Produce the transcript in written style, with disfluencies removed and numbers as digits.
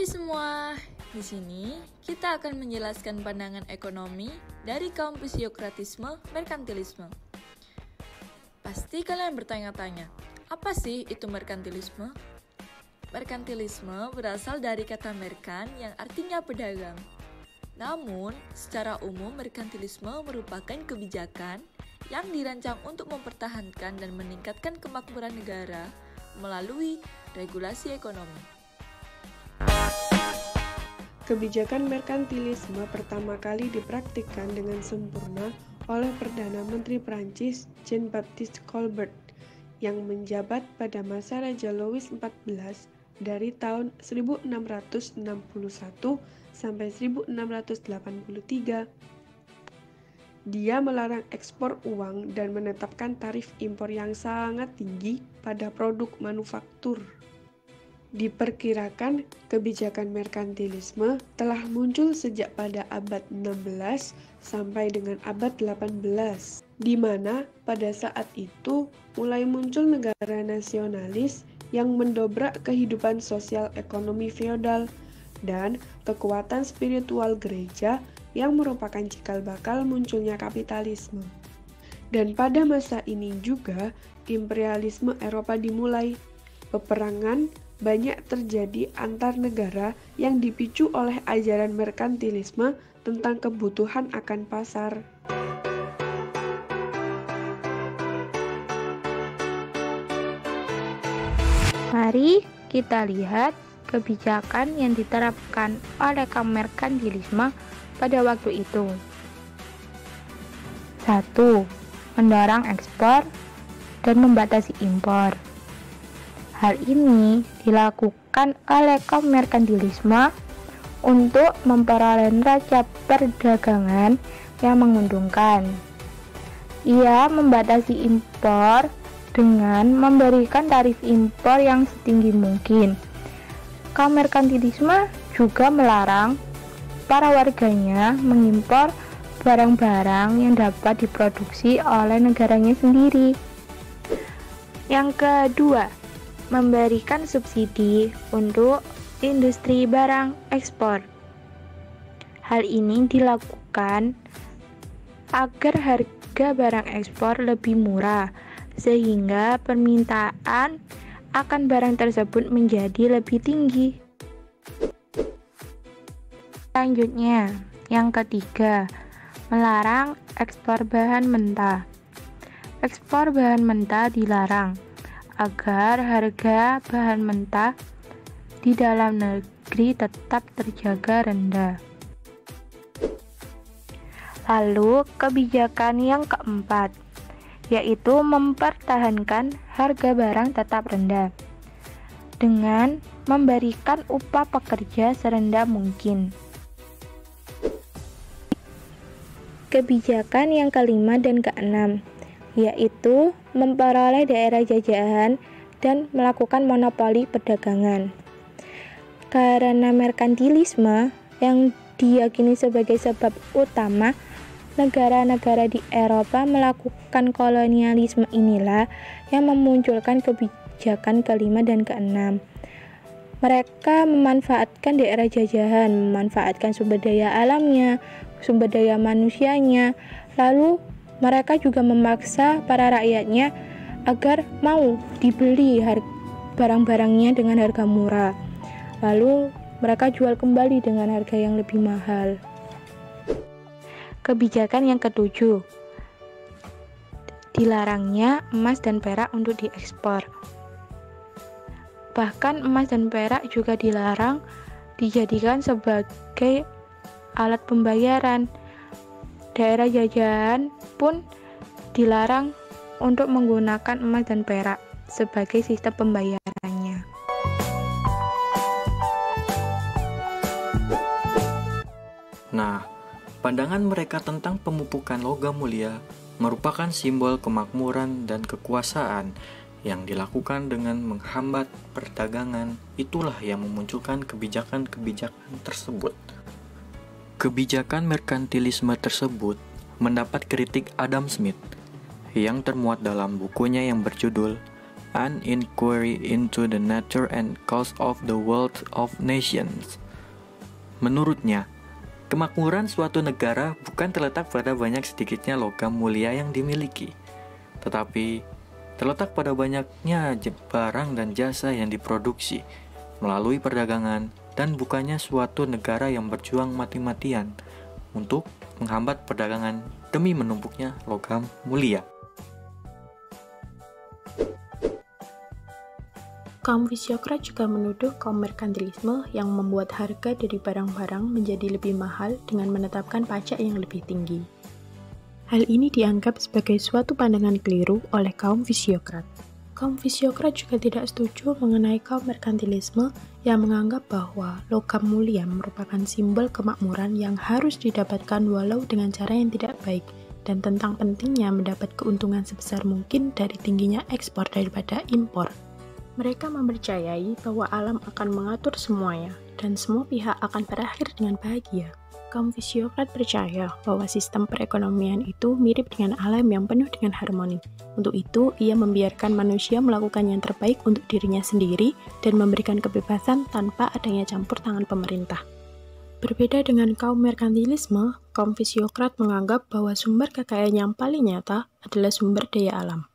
Hai semua, di sini kita akan menjelaskan pandangan ekonomi dari kaum fisiokratisme merkantilisme. Pasti kalian bertanya-tanya, apa sih itu merkantilisme? Merkantilisme berasal dari kata merkan yang artinya pedagang. Namun, secara umum merkantilisme merupakan kebijakan yang dirancang untuk mempertahankan dan meningkatkan kemakmuran negara melalui regulasi ekonomi. Kebijakan merkantilisme pertama kali dipraktikkan dengan sempurna oleh Perdana Menteri Prancis Jean-Baptiste Colbert yang menjabat pada masa Raja Louis XIV dari tahun 1661 sampai 1683. Dia melarang ekspor uang dan menetapkan tarif impor yang sangat tinggi pada produk manufaktur. Diperkirakan kebijakan merkantilisme telah muncul sejak pada abad 16 sampai dengan abad 18, di mana pada saat itu mulai muncul negara nasionalis yang mendobrak kehidupan sosial ekonomi feodal dan kekuatan spiritual gereja yang merupakan cikal bakal munculnya kapitalisme. Dan pada masa ini juga imperialisme Eropa dimulai. Peperangan banyak terjadi antar negara yang dipicu oleh ajaran merkantilisme tentang kebutuhan akan pasar. Mari kita lihat kebijakan yang diterapkan oleh kaum merkantilisme pada waktu itu. 1. Mendorong ekspor dan membatasi impor. Hal ini dilakukan oleh kaum merkantilisme untuk memperoleh neraca perdagangan yang menguntungkan. Ia membatasi impor dengan memberikan tarif impor yang setinggi mungkin. Kaum merkantilisme juga melarang para warganya mengimpor barang-barang yang dapat diproduksi oleh negaranya sendiri. Yang kedua, memberikan subsidi untuk industri barang ekspor. Hal ini dilakukan agar harga barang ekspor lebih murah, sehingga permintaan akan barang tersebut menjadi lebih tinggi. Selanjutnya, yang ketiga, melarang ekspor bahan mentah. Ekspor bahan mentah dilarang agar harga bahan mentah di dalam negeri tetap terjaga rendah. Lalu kebijakan yang keempat, yaitu mempertahankan harga barang tetap rendah dengan memberikan upah pekerja serendah mungkin. Kebijakan yang kelima dan keenam, yaitu memperoleh daerah jajahan dan melakukan monopoli perdagangan. Karena merkantilisme yang diyakini sebagai sebab utama negara-negara di Eropa melakukan kolonialisme, inilah yang memunculkan kebijakan kelima dan keenam. Mereka memanfaatkan daerah jajahan, memanfaatkan sumber daya alamnya, sumber daya manusianya, lalu mereka juga memaksa para rakyatnya agar mau dibeli barang-barangnya dengan harga murah. Lalu mereka jual kembali dengan harga yang lebih mahal. Kebijakan yang ketujuh, dilarangnya emas dan perak untuk diekspor. Bahkan emas dan perak juga dilarang dijadikan sebagai alat pembayaran. Daerah jajahan pun dilarang untuk menggunakan emas dan perak sebagai sistem pembayarannya. Nah, pandangan mereka tentang pemupukan logam mulia merupakan simbol kemakmuran dan kekuasaan yang dilakukan dengan menghambat perdagangan. Itulah yang memunculkan kebijakan-kebijakan tersebut. Kebijakan merkantilisme tersebut mendapat kritik Adam Smith yang termuat dalam bukunya yang berjudul An Inquiry into the Nature and Cause of the Wealth of Nations. Menurutnya, kemakmuran suatu negara bukan terletak pada banyak sedikitnya logam mulia yang dimiliki, tetapi terletak pada banyaknya barang dan jasa yang diproduksi melalui perdagangan dan bukannya suatu negara yang berjuang mati-matian untuk menghambat perdagangan demi menumpuknya logam mulia. Kaum fisiokrat juga menuduh kaum merkantilisme yang membuat harga dari barang-barang menjadi lebih mahal dengan menetapkan pajak yang lebih tinggi. Hal ini dianggap sebagai suatu pandangan keliru oleh kaum fisiokrat. Kaum fisiokrat juga tidak setuju mengenai kaum merkantilisme yang menganggap bahwa logam mulia merupakan simbol kemakmuran yang harus didapatkan walau dengan cara yang tidak baik, dan tentang pentingnya mendapat keuntungan sebesar mungkin dari tingginya ekspor daripada impor. Mereka mempercayai bahwa alam akan mengatur semuanya, dan semua pihak akan berakhir dengan bahagia. Kaum fisiokrat percaya bahwa sistem perekonomian itu mirip dengan alam yang penuh dengan harmoni. Untuk itu, ia membiarkan manusia melakukan yang terbaik untuk dirinya sendiri dan memberikan kebebasan tanpa adanya campur tangan pemerintah. Berbeda dengan kaum merkantilisme, kaum fisiokrat menganggap bahwa sumber kekayaan yang paling nyata adalah sumber daya alam.